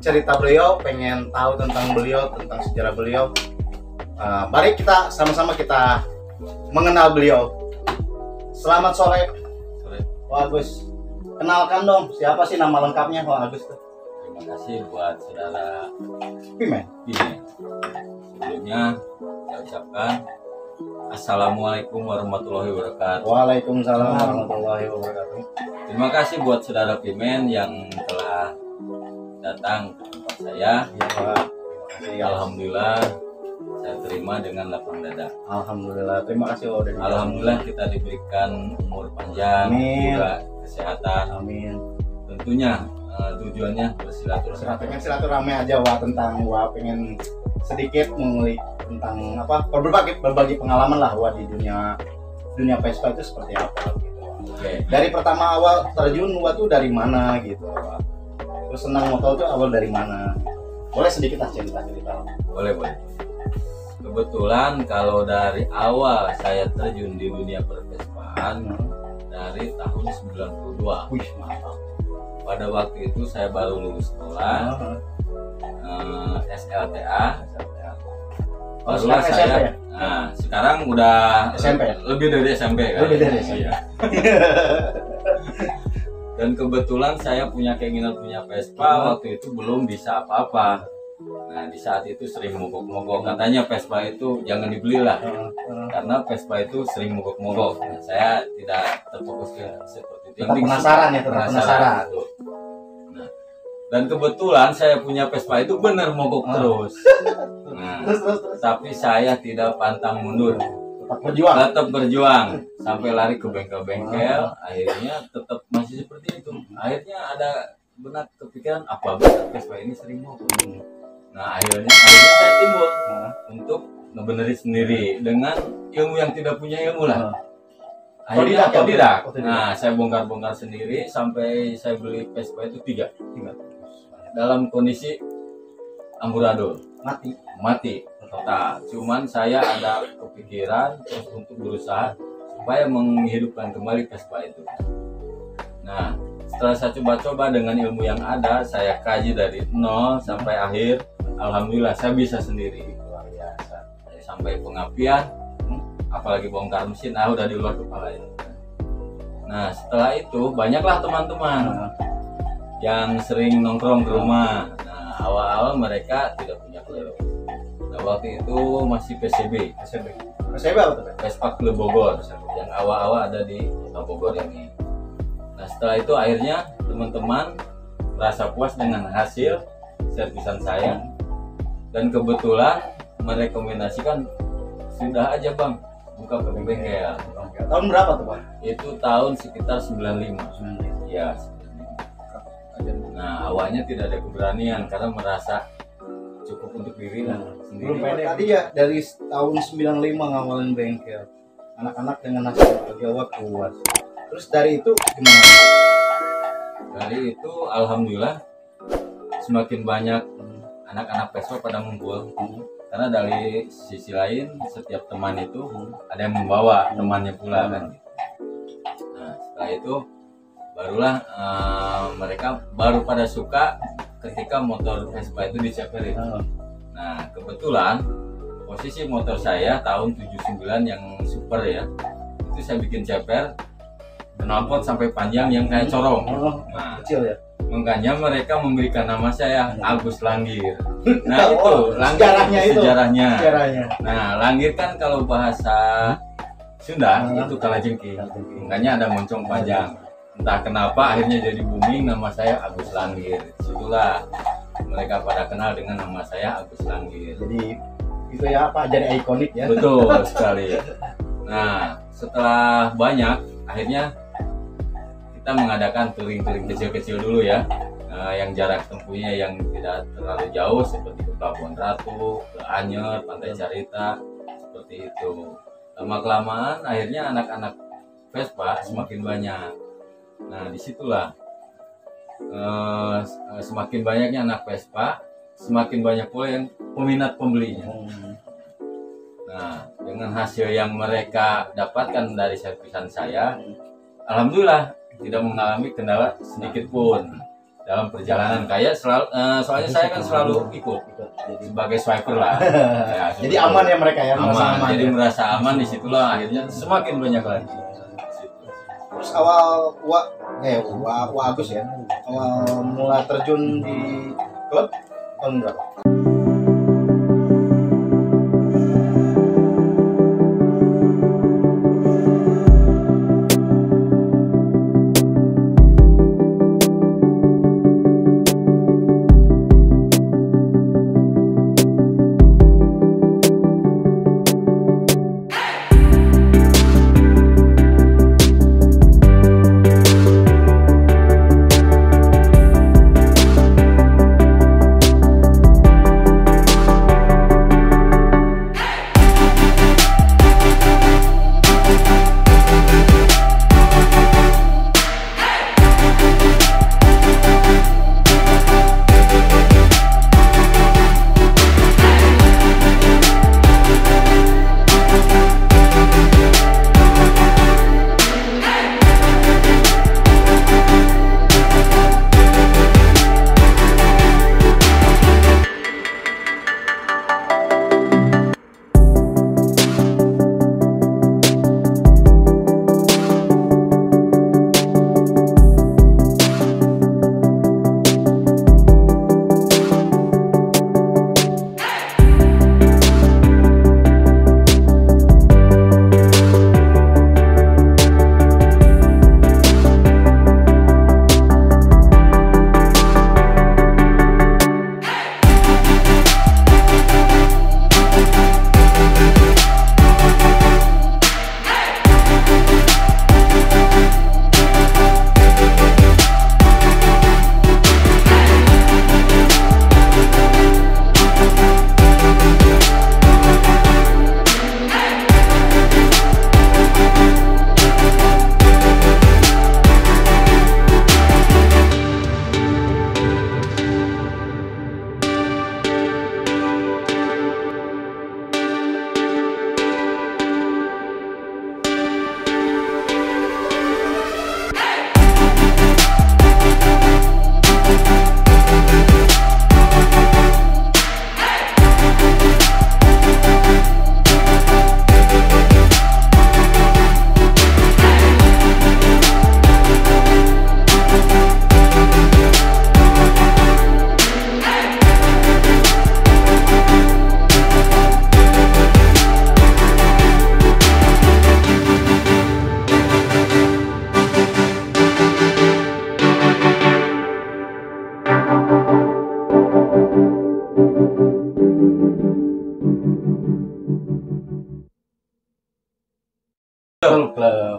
cerita beliau, pengen tahu tentang beliau, tentang sejarah beliau. Mari kita sama-sama kita mengenal beliau. Selamat sore, Wah Agus. Kenalkan dong, siapa sih nama lengkapnya Wah Agus? Terima kasih buat saudara Pimen. Sebelumnya saya ucapkan Assalamualaikum warahmatullahi wabarakatuh. Waalaikumsalam warahmatullahi wabarakatuh. Terima kasih buat saudara Pimen yang telah datang ke tempat saya. Ya, Pak. Terima kasih. Alhamdulillah saya terima dengan lapang dada. Alhamdulillah. Terima kasih loh udah dijawab. Alhamdulillah kita diberikan umur panjang, Amin. juga kesehatan. Amin. Tentunya tujuannya bersilaturahmi. Pengen silaturahmi aja pengen sedikit mengulik tentang berbagi pengalaman lah di dunia Vespa itu seperti apa gitu. Oke. Dari pertama awal terjun tuh dari mana gitu. Terus senang motor tuh awal dari mana? Boleh sedikit lah cerita. Boleh. Kebetulan kalau dari awal saya terjun di dunia pervespaan dari tahun 92. Wih, mantap. Pada waktu itu saya baru lulus sekolah SLTA. Barulah sekarang saya SMP ya? Nah, sekarang udah SMP. Lebih dari SMP kan? Lebih dari SMP. Iya. Dan kebetulan saya punya keinginan punya Vespa, waktu itu belum bisa apa-apa. Nah, di saat itu sering mogok-mogok. Katanya Vespa itu jangan dibeli lah, karena Vespa itu sering mogok-mogok. Nah, saya tidak terfokus ke seperti itu. Tetap penasaran ya, tetap penasaran. Tuh. Nah, dan kebetulan saya punya Vespa itu benar mogok terus. Nah, Terus. tapi saya tidak pantang mundur. Tetap berjuang. Sampai lari ke bengkel-bengkel, akhirnya tetap masih seperti itu. Akhirnya ada benak kepikiran apa benar Vespa ini sering mogok. Nah, akhirnya saya timbul untuk ngebenerin sendiri dengan ilmu yang tidak punya ilmu lah. Akhirnya Otodidak. Nah, saya bongkar-bongkar sendiri sampai saya beli Vespa itu tiga. Dalam kondisi amburadul, mati total. Cuman saya ada kepikiran terus untuk berusaha supaya menghidupkan kembali Vespa itu. Nah, setelah saya coba-coba dengan ilmu yang ada, saya kaji dari nol sampai akhir. Alhamdulillah saya bisa sendiri. Luar biasa. Sampai pengapian, apalagi bongkar mesin, udah di luar kepala itu. Nah, setelah itu banyaklah teman-teman yang sering nongkrong ke rumah. Nah, awal-awal mereka tidak punya klub. Nah, waktu itu masih PCB apa tuh? Vespa Club Bogor yang awal-awal ada di Kota Bogor ini. Nah, setelah itu akhirnya teman-teman merasa puas dengan hasil servisan saya dan kebetulan merekomendasikan sudah aja Bang buka ke bengkel. Tahun berapa tuh Pak? Itu tahun sekitar 95. Ya. Nah, awalnya tidak ada keberanian karena merasa cukup untuk diri lah sendiri. Belum pede. Tadi ya dari tahun 95 ngawalin bengkel. Anak-anak dengan hasil Jawa puas. Terus dari itu gimana? Dari itu alhamdulillah semakin banyak anak-anak Vespa pada ngumpul. Karena dari sisi lain setiap teman itu ada yang membawa temannya pula kan. Nah, setelah itu barulah mereka baru pada suka ketika motor Vespa itu diceperin. Nah, kebetulan posisi motor saya tahun 79 yang super ya. Itu saya bikin ceper knalpot sampai panjang yang kayak corong. Nah, Kecil ya. makanya mereka memberikan nama saya Agus Langgir. Nah, itu Langgir sejarahnya. Nah, Langgir kan kalau bahasa Sunda itu kalajengking. Makanya ada moncong panjang. Entah kenapa akhirnya jadi booming nama saya Agus Langgir. Situlah mereka pada kenal dengan nama saya Agus Langgir. Jadi itu ya jadi ikonik ya. Betul sekali. Nah, setelah banyak akhirnya kita mengadakan touring-touring kecil-kecil dulu ya, yang jarak tempuhnya yang tidak terlalu jauh seperti ke Pelabuhan Ratu, ke Anyer, Pantai Carita, seperti itu. Lama-kelamaan akhirnya anak-anak Vespa semakin banyak. Nah, disitulah semakin banyaknya anak Vespa, semakin banyak pula yang peminat pembelinya. Nah, dengan hasil yang mereka dapatkan dari servisan saya, alhamdulillah tidak mengalami kendala sedikit pun. dalam perjalanan kayak selalu, soalnya saya kan selalu ikut sebagai swiper lah. Ya, Jadi aman ya mereka ya, merasa aman. Jadi ya. merasa aman di situlah akhirnya semakin banyak lagi. Terus awal Wak Agus ya, awal mulai terjun di klub tahun berapa?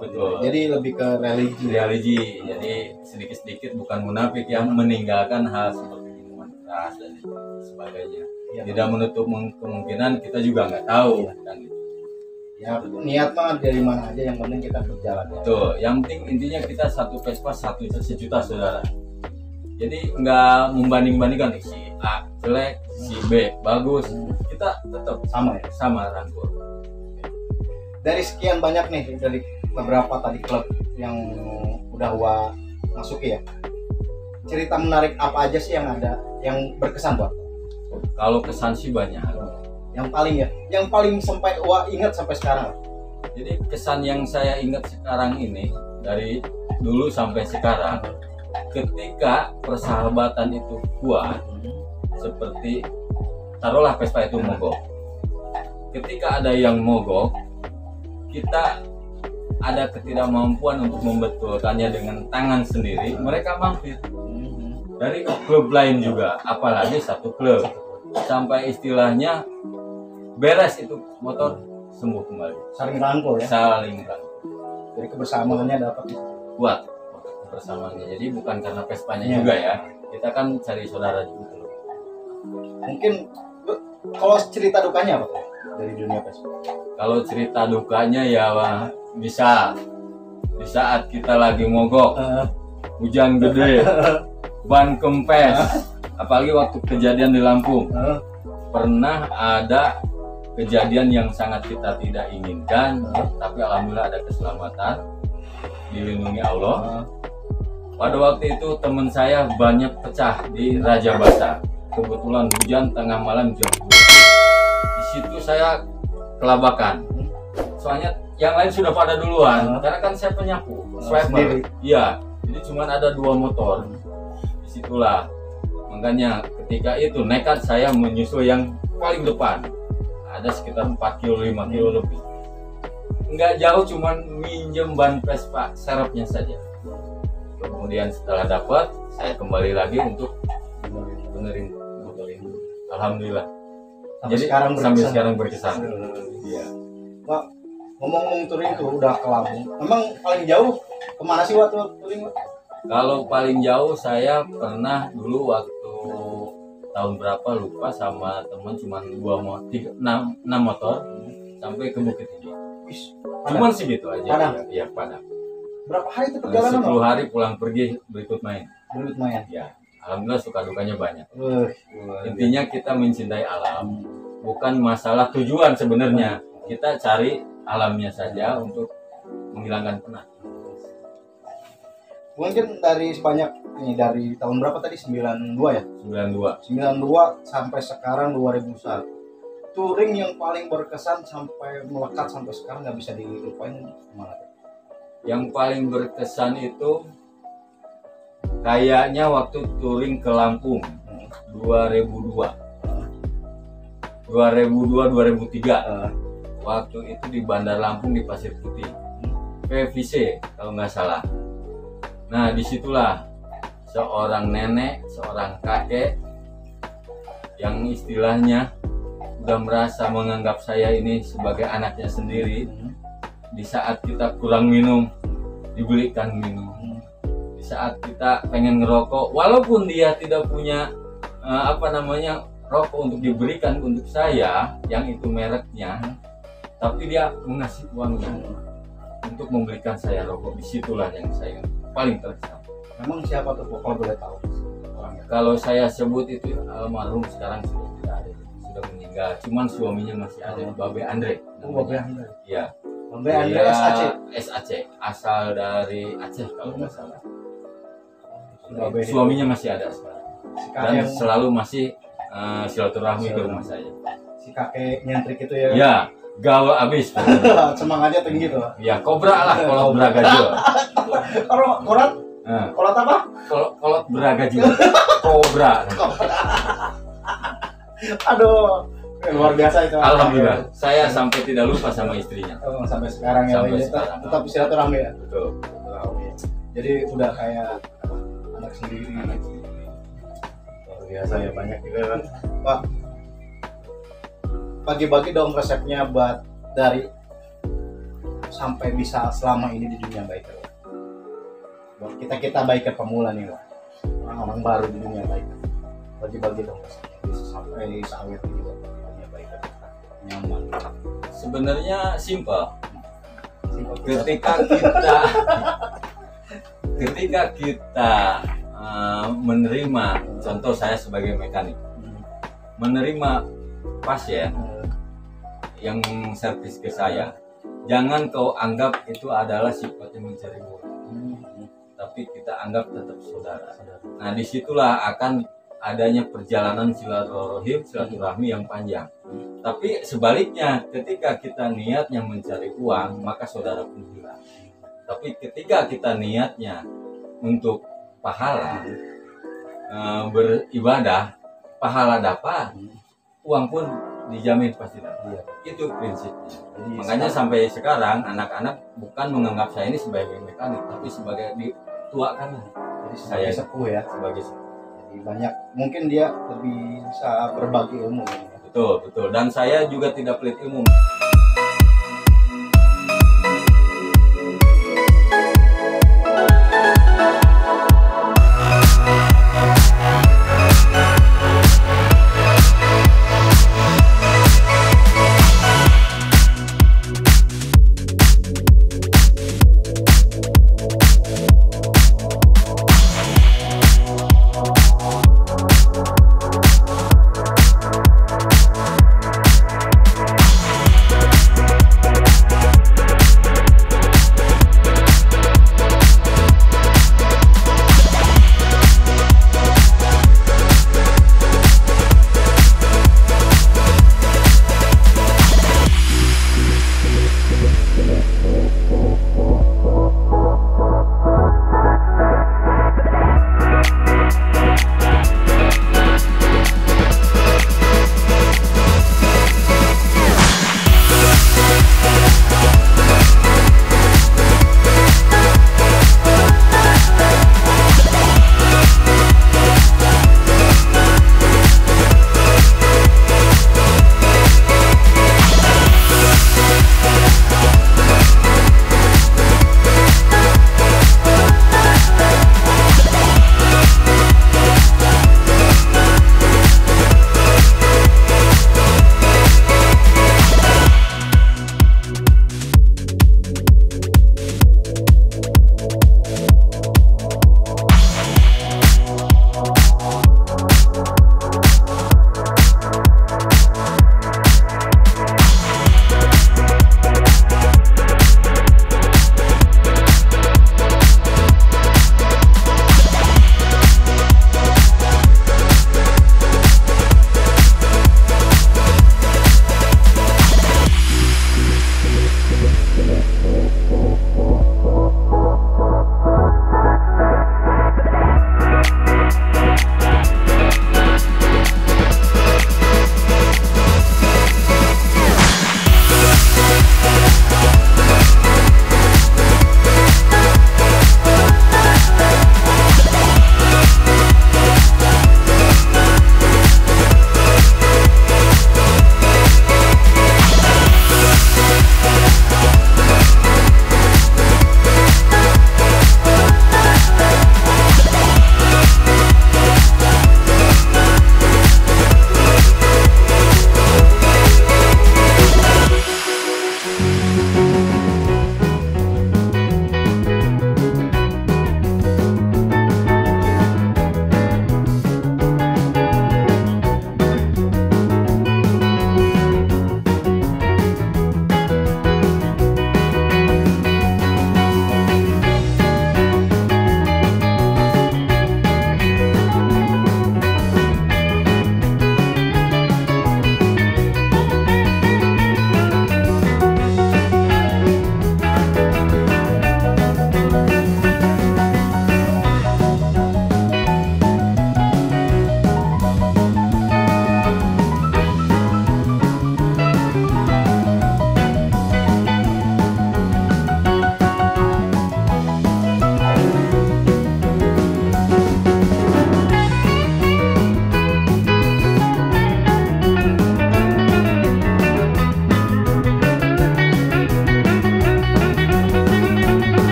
Betul. Jadi lebih ke religi. Religi. Jadi sedikit-sedikit bukan munafik yang meninggalkan hal seperti minuman keras dan sebagainya. Ya, Tidak menutup kemungkinan kita juga nggak tahu kan gitu. ya niat mah dari mana aja, yang penting kita berjalan. Betul. Yang penting intinya kita satu Vespa satu sejuta saudara. Jadi nggak membanding-bandingkan nih, si A jelek, si B bagus. Kita tetap Sama ya. sama rangkul. Dari sekian banyak nih, dari beberapa tadi klub yang udah masuki ya, cerita menarik apa aja sih yang ada yang berkesan buat? Kalau kesan sih banyak. Yang paling sampai ingat sampai sekarang. Jadi kesan yang saya ingat sekarang ini dari dulu sampai sekarang, ketika persahabatan itu kuat, seperti taruhlah Vespa itu mogok. Ketika ada yang mogok, kita ada ketidakmampuan untuk membetulkannya dengan tangan sendiri, mereka mampir. Dari klub lain juga, apalagi satu klub, sampai istilahnya beres itu motor sembuh kembali. Saling rangkul ya. Saling rangkul. Jadi kebersamaannya dapat Kuat kebersamaannya. Jadi bukan karena Vespanya Ya. juga ya. Kita kan cari saudara juga. Mungkin kalau cerita dukanya apa tuh dari dunia Vespa? Kalau cerita dukanya ya Wah, bisa di saat kita lagi mogok, hujan gede, ban kempes, apalagi waktu kejadian di Lampung. Pernah ada kejadian yang sangat kita tidak inginkan, tapi alhamdulillah ada keselamatan, dilindungi Allah. Pada waktu itu teman saya banyak pecah di Raja Basa. Kebetulan hujan tengah malam jam 2. Di situ saya kelabakan. Soalnya yang lain sudah pada duluan, karena kan saya penyapu, swiper. Iya, jadi cuma ada 2 motor. Disitulah, makanya ketika itu nekat saya menyusul yang paling depan. Ada sekitar 4 kilo, 5 kilo lebih. Nggak jauh, cuman minjem ban Vespa serepnya saja. Kemudian setelah dapat, saya kembali lagi untuk benerin motor ini. Alhamdulillah. Jadi sampai sekarang berkesan. Iya. Pak, ngomong-ngomong touring itu udah ke Lampung. Memang paling jauh kemana sih waktu touring? Kalau paling jauh saya pernah dulu waktu tahun berapa lupa sama teman, cuman 6 motor sampai ke Bukit Tinggi. Cuman segitu aja. Padang? Iya, Padang. Berapa hari itu perjalanan? 10 hari pulang pergi, berikut main. Berikut main. Ya, alhamdulillah suka dukanya banyak. Intinya kita mencintai alam, bukan masalah tujuan sebenarnya. Kita cari alamnya saja untuk menghilangkan penat. Mungkin dari sebanyak ini dari tahun berapa tadi? 92 ya? 92 sampai sekarang 2001. Touring yang paling berkesan sampai melekat sampai sekarang nggak bisa dilupain mana? Yang paling berkesan itu kayaknya waktu touring ke Lampung 2002 2003. Waktu itu di Bandar Lampung di Pasir Putih, PVC kalau nggak salah. Nah, disitulah seorang nenek, seorang kakek yang istilahnya udah merasa menganggap saya ini sebagai anaknya sendiri. Di saat kita kurang minum, dibelikan minum. Di saat kita pengen ngerokok, walaupun dia tidak punya rokok untuk diberikan untuk saya, yang itu mereknya, tapi dia mengasih uangnya untuk memberikan saya rokok. Disitulah yang saya paling terkesan. Memang siapa tuh kalau boleh tahu orangnya? Kalau saya sebut itu almarhum sekarang sudah tidak ada, sudah meninggal. Cuman suaminya masih ada, Babe Andre. Babe Andre. Iya. Babe Andre SAC, asal dari Aceh kalau nggak salah. Suaminya masih ada sekarang. Dan selalu masih silaturahmi ke rumah saya. Si kakek nyentrik itu ya? Ya, gaul abis. Semangatnya tinggi tuh. Ya, kobra lah, kolot beragajul. Kalau korat? Kolat apa? Kolot beragajul. Kobra. Aduh, luar biasa itu. Alhamdulillah, saya sampai tidak lupa sama istrinya. Sampai sekarang ya, sampai sekarang. Tetap silaturahmi ya? Betul. Jadi udah kayak anak sendiri. Luar biasa ya, banyak juga kan. Pak, bagi-bagi dong resepnya buat dari sampai bisa selama ini di dunia biker. Buat kita biker pemula nih, Pak. Orang-orang baru di dunia biker. Bagi-bagi dong resepnya bisa sampai sawit juga dunia biker nyaman. Sebenarnya simpel. Ketika kita menerima, contoh saya sebagai mekanik, menerima pasien yang servis ke saya, jangan kau anggap itu adalah sifatnya mencari uang, tapi kita anggap tetap saudara. Nah, disitulah akan adanya perjalanan silaturahmi yang panjang. Tapi sebaliknya, ketika kita niatnya mencari uang, maka saudara pun hilang. Tapi ketika kita niatnya untuk pahala, beribadah, pahala dapat, uang pun dijamin pasti dapat. Itu prinsipnya. Makanya sampai sekarang anak-anak bukan menganggap saya ini sebagai mekanik, tapi sebagai dituakan. Jadi saya sepuh ya, sebagai sepuh. Jadi banyak, mungkin dia lebih bisa berbagi ilmu. Betul. Dan saya juga tidak pelit ilmu.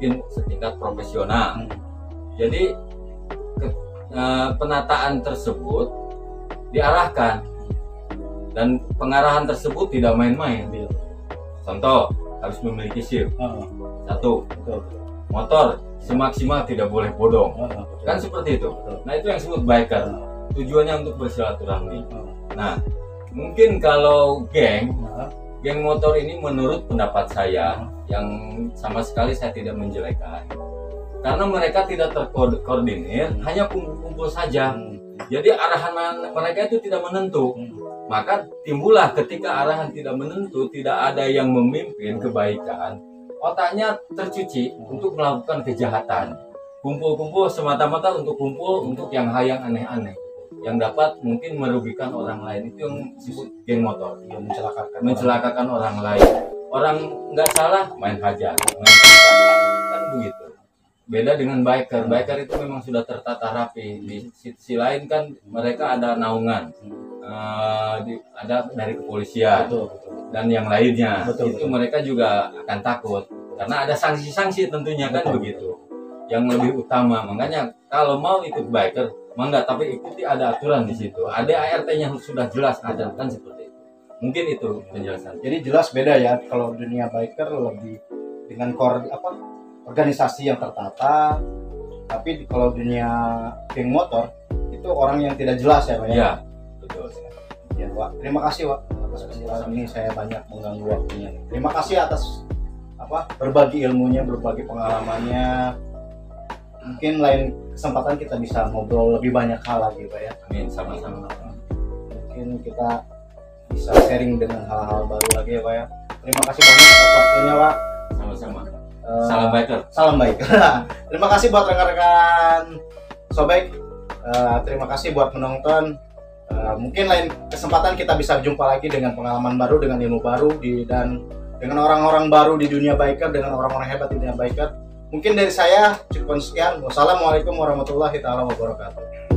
mungkin setingkat profesional. Jadi penataan tersebut diarahkan, dan pengarahan tersebut tidak main-main. Contoh, harus memiliki SIM. Satu, motor semaksimal tidak boleh bodong. Kan seperti itu. Nah, itu yang disebut biker. Tujuannya untuk bersilaturahmi. Nah, mungkin kalau geng motor ini menurut pendapat saya, yang sama sekali saya tidak menjelekkan, karena mereka tidak terkoordinir, hanya kumpul-kumpul saja. Jadi arahan mereka itu tidak menentu. Maka timbullah ketika arahan tidak menentu, tidak ada yang memimpin kebaikan, otaknya tercuci untuk melakukan kejahatan. Kumpul-kumpul semata-mata untuk kumpul untuk yang hal yang aneh-aneh, yang dapat mungkin merugikan orang lain. Itu yang disebut geng motor, yang mencelakakan orang lain. Orang nggak salah main hajar, main hajar, kan begitu. Beda dengan biker. Biker itu memang sudah tertata rapi. Di sisi lain kan mereka ada naungan, ada dari kepolisian, dan yang lainnya. Itu mereka juga akan takut karena ada sanksi-sanksi tentunya, kan begitu. Yang lebih utama, makanya kalau mau ikut biker, mangga, tapi ikuti, ada aturan di situ. Ada ART-nya sudah jelas ada, kan seperti itu. Mungkin itu penjelasan. Jadi jelas beda ya, kalau dunia biker lebih dengan organisasi yang tertata, tapi kalau dunia geng motor itu orang yang tidak jelas ya Pak ya? Iya, betul. Ya Pak, terima kasih Pak atas kesempatan ini, saya banyak mengganggu waktunya. Terima kasih atas berbagi ilmunya, berbagi pengalamannya. Mungkin lain kesempatan kita bisa ngobrol lebih banyak hal lagi Pak ya. Amin, sama-sama. Mungkin kita bisa sharing dengan hal-hal baru lagi ya Pak ya. Terima kasih banyak atas waktunya Pak. Sama-sama. Salam biker. Salam baik. Terima kasih buat rekan-rekan Sobek. Terima kasih buat menonton. Mungkin lain kesempatan kita bisa jumpa lagi dengan pengalaman baru, dengan ilmu baru dan dengan orang-orang baru di dunia biker, dengan orang-orang hebat di dunia biker. Mungkin dari saya cukup sekian. Wassalamualaikum warahmatullahi wabarakatuh.